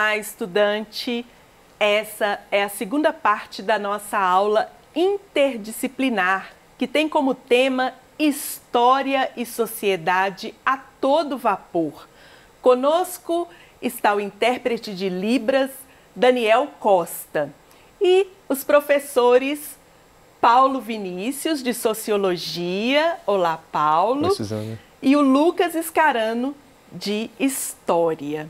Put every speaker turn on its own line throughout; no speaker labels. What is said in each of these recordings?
Olá, estudante! Essa é a segunda parte da nossa aula interdisciplinar, que tem como tema História e Sociedade a todo vapor. Conosco está o intérprete de Libras, Daniel Costa, e os professores Paulo Vinícius, de Sociologia. Olá, Paulo.
Oi, Suzana.
E o Lucas Scarano, de História.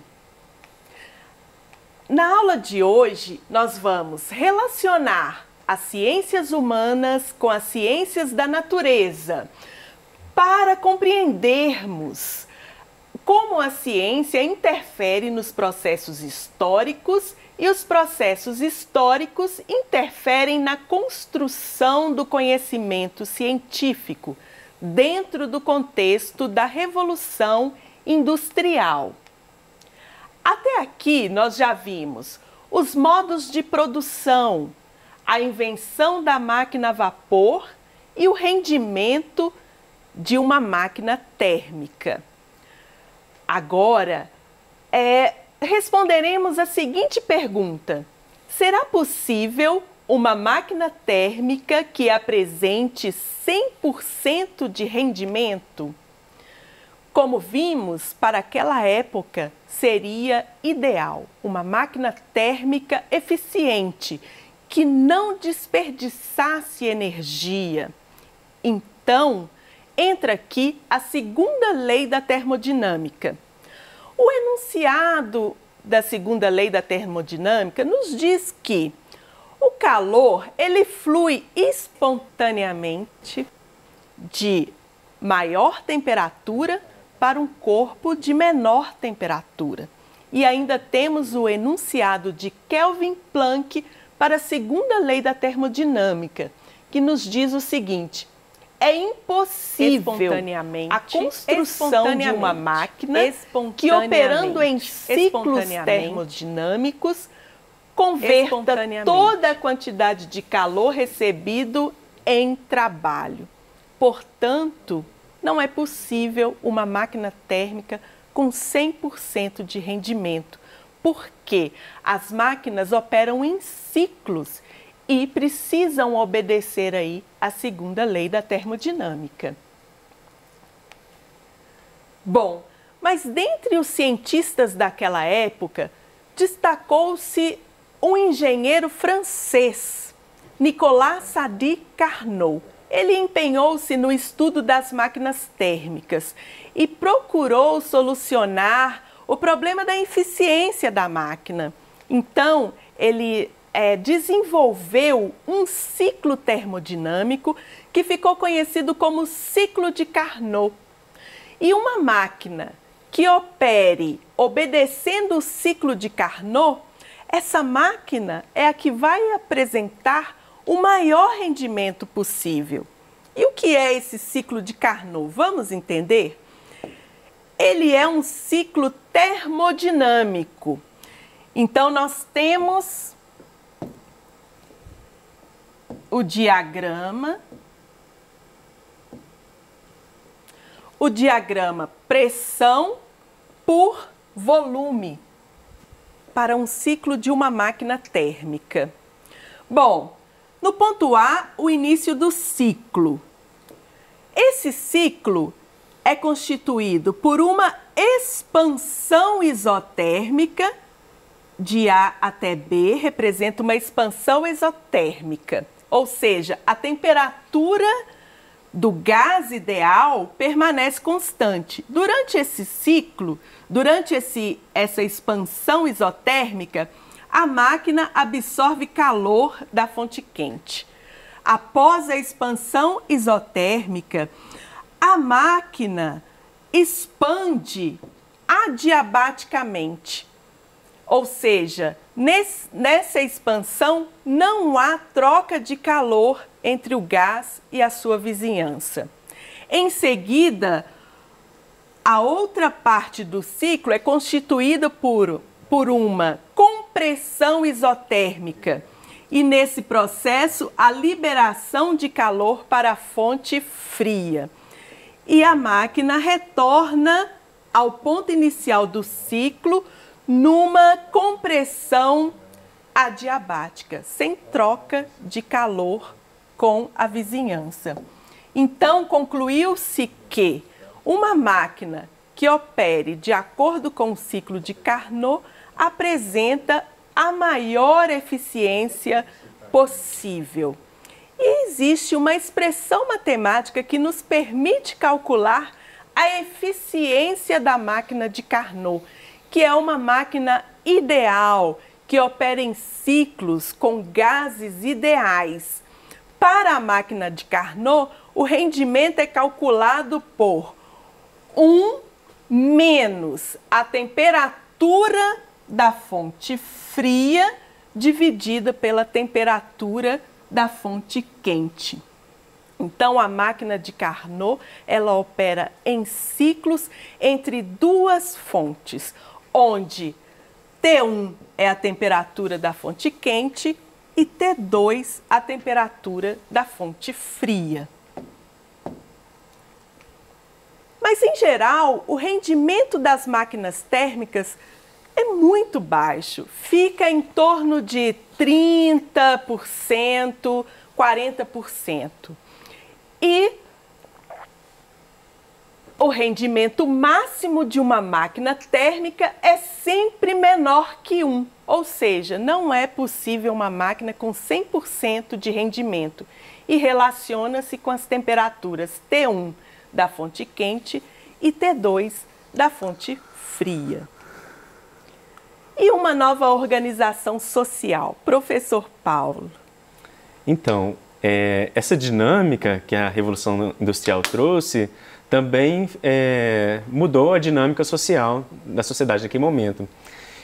Na aula de hoje, nós vamos relacionar as ciências humanas com as ciências da natureza, para compreendermos como a ciência interfere nos processos históricos e os processos históricos interferem na construção do conhecimento científico dentro do contexto da Revolução Industrial. Até aqui nós já vimos os modos de produção, a invenção da máquina a vapor e o rendimento de uma máquina térmica. Agora, responderemos a seguinte pergunta: será possível uma máquina térmica que apresente 100% de rendimento? Como vimos, para aquela época seria ideal uma máquina térmica eficiente, que não desperdiçasse energia. Então, entra aqui a segunda lei da termodinâmica. O enunciado da segunda lei da termodinâmica nos diz que o calor, ele flui espontaneamente de maior temperatura para um corpo de menor temperatura. E ainda temos o enunciado de Kelvin Planck para a segunda lei da termodinâmica, que nos diz o seguinte: é impossível a construção de uma máquina que, operando em ciclos termodinâmicos, converta toda a quantidade de calor recebido em trabalho. Portanto, não é possível uma máquina térmica com 100% de rendimento, porque as máquinas operam em ciclos e precisam obedecer aí à segunda lei da termodinâmica. Bom, mas dentre os cientistas daquela época, destacou-se um engenheiro francês, Nicolas Sadi Carnot. Ele empenhou-se no estudo das máquinas térmicas e procurou solucionar o problema da eficiência da máquina. Então, ele desenvolveu um ciclo termodinâmico que ficou conhecido como ciclo de Carnot. E uma máquina que opere obedecendo o ciclo de Carnot, essa máquina é a que vai apresentar o maior rendimento possível. E o que é esse ciclo de Carnot? Vamos entender? Ele é um ciclo termodinâmico. Então, nós temos o diagrama pressão por volume para um ciclo de uma máquina térmica. Bom, no ponto A, o início do ciclo. Esse ciclo é constituído por uma expansão isotérmica, de A até B, representa uma expansão exotérmica, ou seja, a temperatura do gás ideal permanece constante. Durante esse ciclo, essa expansão isotérmica, a máquina absorve calor da fonte quente. Após a expansão isotérmica, a máquina expande adiabaticamente. Ou seja, nessa expansão não há troca de calor entre o gás e a sua vizinhança. Em seguida, a outra parte do ciclo é constituída por uma compressão isotérmica e, nesse processo, a liberação de calor para a fonte fria. E a máquina retorna ao ponto inicial do ciclo numa compressão adiabática, sem troca de calor com a vizinhança. Então, concluiu-se que uma máquina que opere de acordo com o ciclo de Carnot apresenta a maior eficiência possível. E existe uma expressão matemática que nos permite calcular a eficiência da máquina de Carnot, que é uma máquina ideal, que opera em ciclos com gases ideais. Para a máquina de Carnot, o rendimento é calculado por 1 menos a temperatura da fonte fria dividida pela temperatura da fonte quente. Então, a máquina de Carnot, ela opera em ciclos entre duas fontes, onde T1 é a temperatura da fonte quente e T2 a temperatura da fonte fria. Mas, em geral, o rendimento das máquinas térmicas é muito baixo, fica em torno de 30%, 40%. E o rendimento máximo de uma máquina térmica é sempre menor que 1, ou seja, não é possível uma máquina com 100% de rendimento e relaciona-se com as temperaturas T1 da fonte quente e T2 da fonte fria. E uma nova organização social, professor Paulo?
Então, essa dinâmica que a Revolução Industrial trouxe também mudou a dinâmica social da sociedade naquele momento.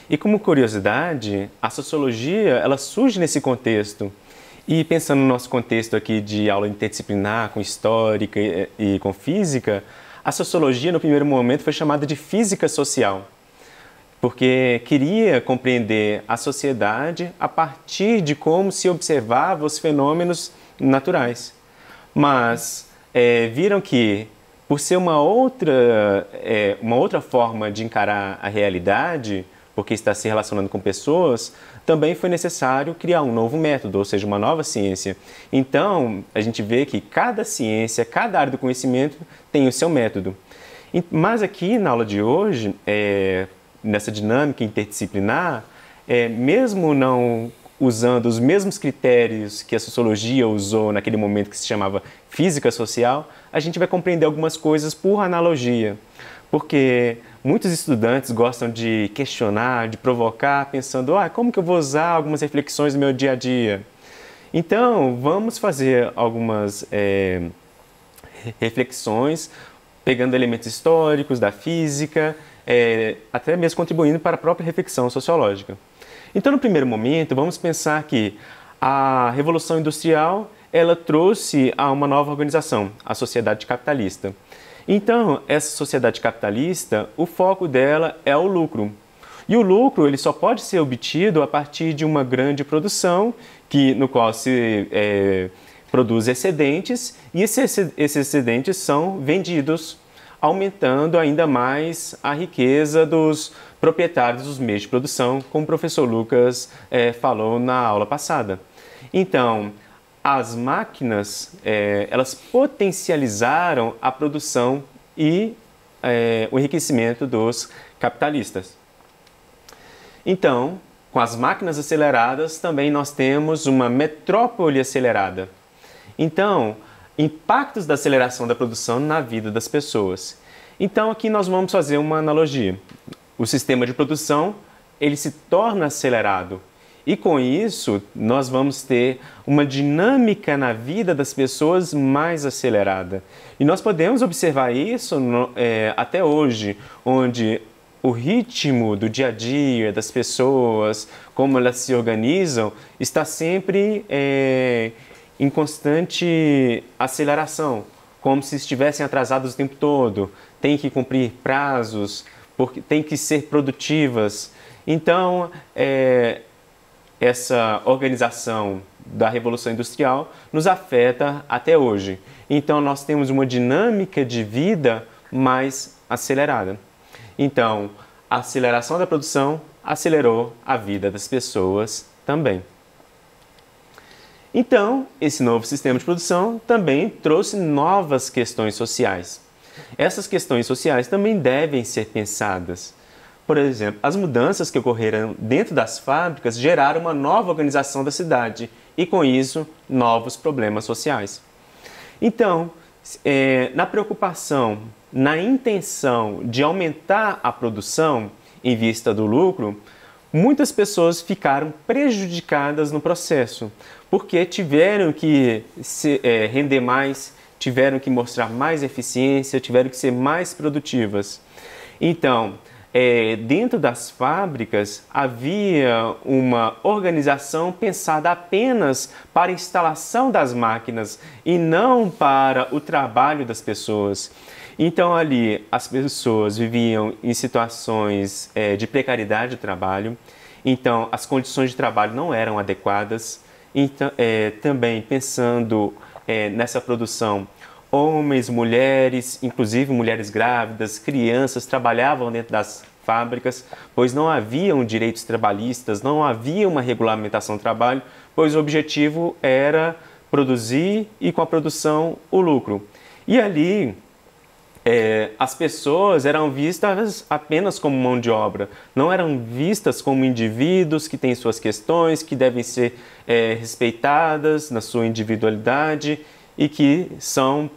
E como curiosidade, a sociologia ela surge nesse contexto. E pensando no nosso contexto aqui de aula interdisciplinar, com histórica e com física, a sociologia no primeiro momento foi chamada de física social, porque queria compreender a sociedade a partir de como se observava os fenômenos naturais. Mas viram que, por ser uma outra forma de encarar a realidade, porque está se relacionando com pessoas, também foi necessário criar um novo método, ou seja, uma nova ciência. Então, a gente vê que cada ciência, cada área do conhecimento tem o seu método. Mas aqui, na aula de hoje, nessa dinâmica interdisciplinar, mesmo não usando os mesmos critérios que a sociologia usou naquele momento que se chamava física social, a gente vai compreender algumas coisas por analogia. Porque muitos estudantes gostam de questionar, de provocar, pensando, como que eu vou usar algumas reflexões do meu dia a dia? Então, vamos fazer algumas reflexões, pegando elementos históricos da física, até mesmo contribuindo para a própria reflexão sociológica. Então, no primeiro momento, vamos pensar que a Revolução Industrial ela trouxe a uma nova organização, a sociedade capitalista. Então, essa sociedade capitalista, o foco dela é o lucro. E o lucro ele só pode ser obtido a partir de uma grande produção, no qual se produz excedentes, e esses excedentes são vendidos, aumentando ainda mais a riqueza dos proprietários dos meios de produção, como o professor Lucas falou na aula passada. Então, as máquinas, elas potencializaram a produção e o enriquecimento dos capitalistas. Então, com as máquinas aceleradas, também nós temos uma metrópole acelerada. Então, impactos da aceleração da produção na vida das pessoas. Então, aqui nós vamos fazer uma analogia. O sistema de produção, ele se torna acelerado. E com isso, nós vamos ter uma dinâmica na vida das pessoas mais acelerada. E nós podemos observar isso até hoje, onde o ritmo do dia a dia das pessoas, como elas se organizam, está sempre em constante aceleração, como se estivessem atrasados o tempo todo, tem que cumprir prazos, porque tem que ser produtivas. Então, essa organização da Revolução Industrial nos afeta até hoje. Então, nós temos uma dinâmica de vida mais acelerada. Então, a aceleração da produção acelerou a vida das pessoas também. Então, esse novo sistema de produção também trouxe novas questões sociais. Essas questões sociais também devem ser pensadas. Por exemplo, as mudanças que ocorreram dentro das fábricas geraram uma nova organização da cidade e, com isso, novos problemas sociais. Então, na preocupação, na intenção de aumentar a produção em vista do lucro, muitas pessoas ficaram prejudicadas no processo, porque tiveram que render mais, tiveram que mostrar mais eficiência, tiveram que ser mais produtivas. Então, dentro das fábricas havia uma organização pensada apenas para a instalação das máquinas e não para o trabalho das pessoas. Então ali as pessoas viviam em situações de precariedade do trabalho, então as condições de trabalho não eram adequadas. Então, também pensando nessa produção, homens, mulheres, inclusive mulheres grávidas, crianças trabalhavam dentro das fábricas, pois não haviam direitos trabalhistas, não havia uma regulamentação do trabalho, pois o objetivo era produzir e com a produção o lucro. E ali as pessoas eram vistas apenas como mão de obra, não eram vistas como indivíduos que têm suas questões, que devem ser respeitadas na sua individualidade e que são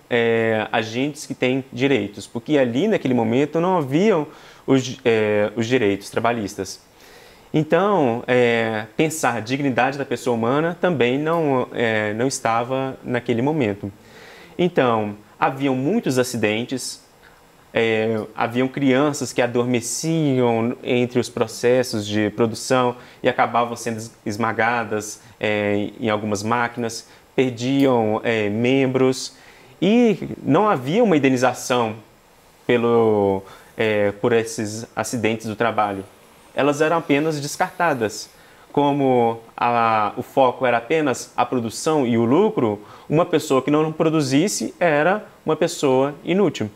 agentes que têm direitos, porque ali naquele momento não haviam os direitos trabalhistas. Então, pensar a dignidade da pessoa humana também não estava naquele momento. Então, haviam muitos acidentes, haviam crianças que adormeciam entre os processos de produção e acabavam sendo esmagadas em algumas máquinas, perdiam membros e não havia uma indenização por esses acidentes do trabalho. Elas eram apenas descartadas. Como o foco era apenas a produção e o lucro, uma pessoa que não produzisse era uma pessoa inútil.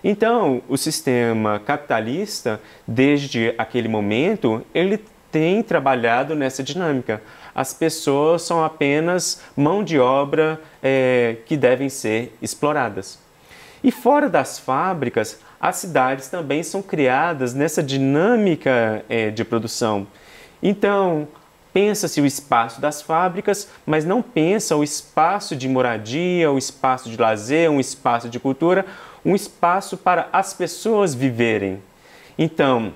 Então, o sistema capitalista, desde aquele momento, ele tem trabalhado nessa dinâmica. As pessoas são apenas mão de obra que devem ser exploradas. E fora das fábricas, as cidades também são criadas nessa dinâmica de produção. Então, pensa-se o espaço das fábricas, mas não pensa o espaço de moradia, o espaço de lazer, um espaço de cultura, um espaço para as pessoas viverem. Então,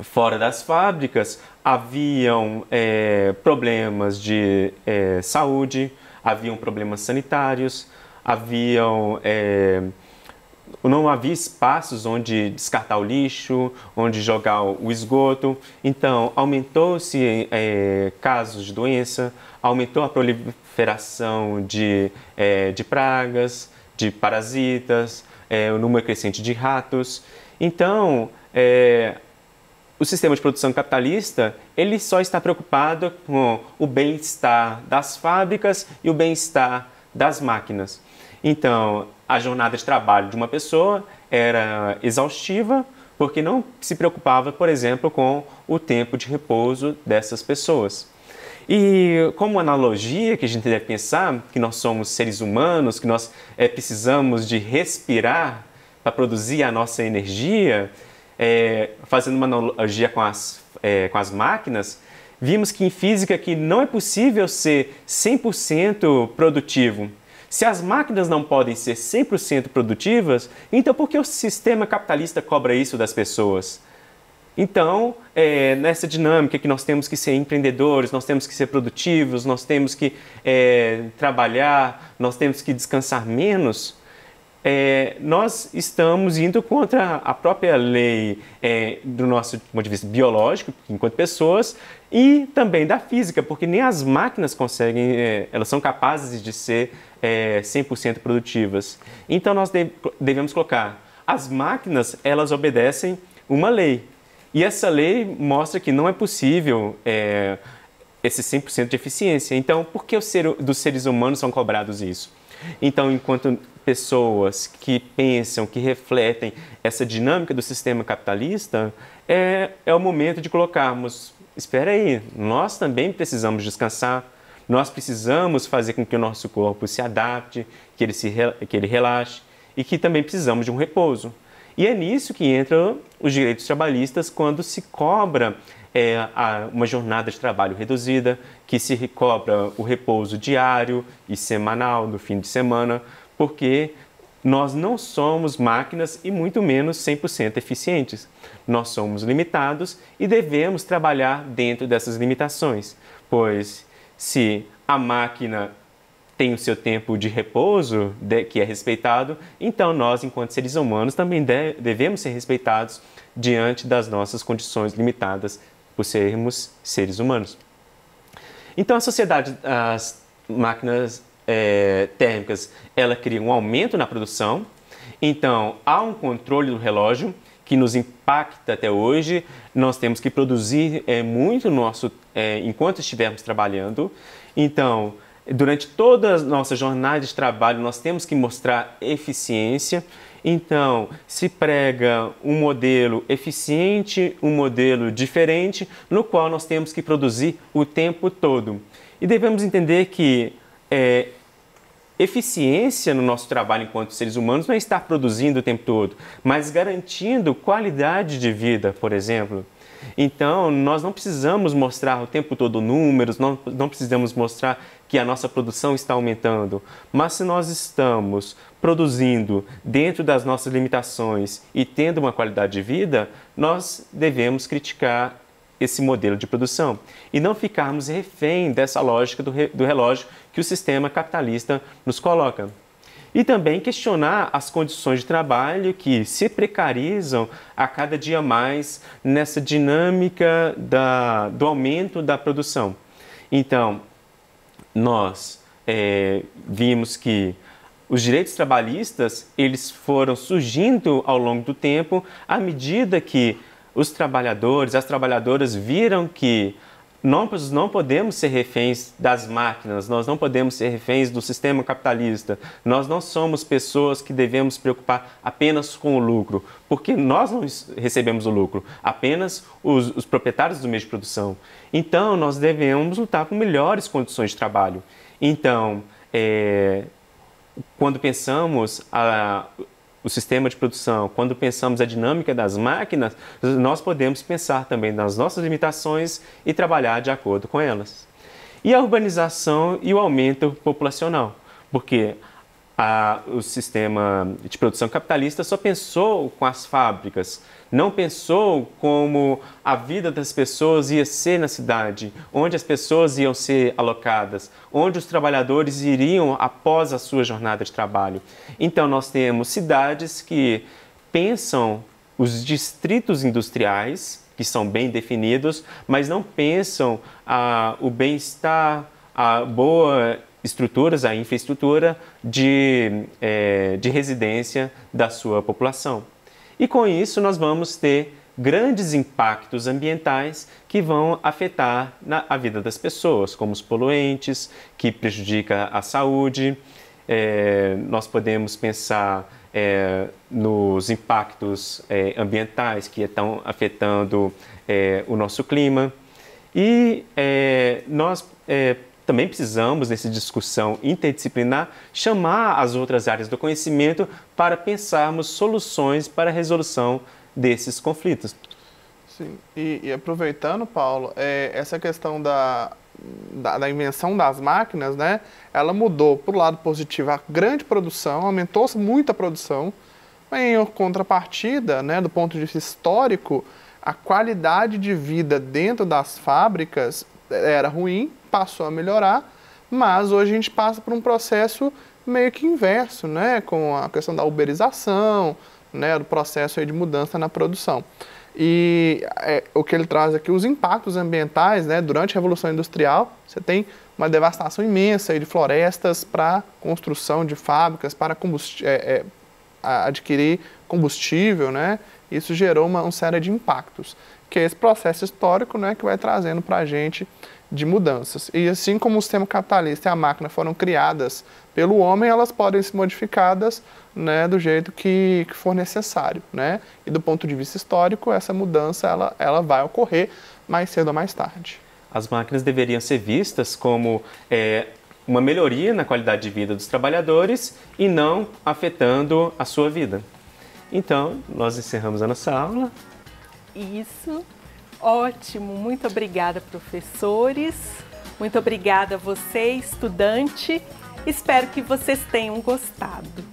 fora das fábricas, haviam problemas de saúde, haviam problemas sanitários, não havia espaços onde descartar o lixo, onde jogar o esgoto. Então, aumentou-se casos de doença, aumentou a proliferação de pragas, de parasitas, o número crescente de ratos. Então, o sistema de produção capitalista, ele só está preocupado com o bem-estar das fábricas e o bem-estar das máquinas. Então, a jornada de trabalho de uma pessoa era exaustiva porque não se preocupava, por exemplo, com o tempo de repouso dessas pessoas. E como analogia que a gente deve pensar, que nós somos seres humanos, que nós precisamos de respirar para produzir a nossa energia, fazendo uma analogia com as máquinas, vimos que em física que não é possível ser 100% produtivo. Se as máquinas não podem ser 100% produtivas, então por que o sistema capitalista cobra isso das pessoas? Então, nessa dinâmica que nós temos que ser empreendedores, nós temos que ser produtivos, nós temos que trabalhar, nós temos que descansar menos, nós estamos indo contra a própria lei do nosso ponto de vista biológico, enquanto pessoas, e também da física, porque nem as máquinas conseguem, elas são capazes de ser 100% produtivas. Então nós devemos colocar, as máquinas, elas obedecem uma lei, e essa lei mostra que não é possível esse 100% de eficiência. Então, por que dos seres humanos são cobrados isso? Então, enquanto pessoas que pensam, que refletem essa dinâmica do sistema capitalista, é o momento de colocarmos, espera aí, nós também precisamos descansar, nós precisamos fazer com que o nosso corpo se adapte, que ele relaxe e que também precisamos de um repouso. E é nisso que entram os direitos trabalhistas quando se cobra uma jornada de trabalho reduzida, que se cobra o repouso diário e semanal, no fim de semana, porque nós não somos máquinas e muito menos 100% eficientes. Nós somos limitados e devemos trabalhar dentro dessas limitações, pois se a máquina tem o seu tempo de repouso, que é respeitado, então nós, enquanto seres humanos, também devemos ser respeitados diante das nossas condições limitadas por sermos seres humanos. Então, a sociedade, as máquinas térmicas, ela cria um aumento na produção, então há um controle do relógio que nos impacta até hoje, nós temos que produzir muito enquanto estivermos trabalhando, então durante toda a nossa jornada de trabalho nós temos que mostrar eficiência. Então, se prega um modelo eficiente, um modelo diferente, no qual nós temos que produzir o tempo todo. E devemos entender que eficiência no nosso trabalho enquanto seres humanos não é estar produzindo o tempo todo, mas garantindo qualidade de vida, por exemplo. Então, nós não precisamos mostrar o tempo todo números, não precisamos mostrar que a nossa produção está aumentando, mas se nós estamos produzindo dentro das nossas limitações e tendo uma qualidade de vida, nós devemos criticar esse modelo de produção e não ficarmos refém dessa lógica do relógio que o sistema capitalista nos coloca. E também questionar as condições de trabalho que se precarizam a cada dia mais nessa dinâmica do aumento da produção. Então, nós vimos que os direitos trabalhistas eles foram surgindo ao longo do tempo à medida que os trabalhadores, as trabalhadoras viram que nós não podemos ser reféns das máquinas, nós não podemos ser reféns do sistema capitalista, nós não somos pessoas que devemos preocupar apenas com o lucro, porque nós não recebemos o lucro, apenas os proprietários do meio de produção. Então, nós devemos lutar por melhores condições de trabalho. Então, quando pensamos o sistema de produção, quando pensamos a dinâmica das máquinas, nós podemos pensar também nas nossas limitações e trabalhar de acordo com elas. E a urbanização e o aumento populacional, porque o sistema de produção capitalista só pensou com as fábricas, não pensou como a vida das pessoas ia ser na cidade, onde as pessoas iam ser alocadas, onde os trabalhadores iriam após a sua jornada de trabalho. Então, nós temos cidades que pensam os distritos industriais, que são bem definidos, mas não pensam o bem-estar, a boa estruturas, a infraestrutura de residência da sua população. E com isso nós vamos ter grandes impactos ambientais que vão afetar a vida das pessoas, como os poluentes, que prejudicam a saúde. Nós podemos pensar nos impactos ambientais que estão afetando o nosso clima. E nós também precisamos, nessa discussão interdisciplinar, chamar as outras áreas do conhecimento para pensarmos soluções para a resolução desses conflitos.
Sim, e aproveitando, Paulo, essa questão da invenção das máquinas, né, ela mudou para o lado positivo a grande produção, aumentou-se muito a produção, mas em contrapartida, né, do ponto de vista histórico, a qualidade de vida dentro das fábricas era ruim, passou a melhorar, mas hoje a gente passa por um processo meio que inverso, né, com a questão da uberização, né, do processo aí de mudança na produção. E o que ele traz aqui, os impactos ambientais, né, durante a Revolução Industrial, você tem uma devastação imensa aí de florestas para construção de fábricas, para adquirir combustível, né, isso gerou uma série de impactos, que é esse processo histórico, né, que vai trazendo para a gente de mudanças. E assim como o sistema capitalista e a máquina foram criadas pelo homem, elas podem ser modificadas, né, do jeito que for necessário, né? E do ponto de vista histórico, essa mudança ela vai ocorrer mais cedo ou mais tarde.
As máquinas deveriam ser vistas como uma melhoria na qualidade de vida dos trabalhadores e não afetando a sua vida. Então, nós encerramos a nossa aula.
Isso. Ótimo, muito obrigada, professores. Muito obrigada a você, estudante. Espero que vocês tenham gostado.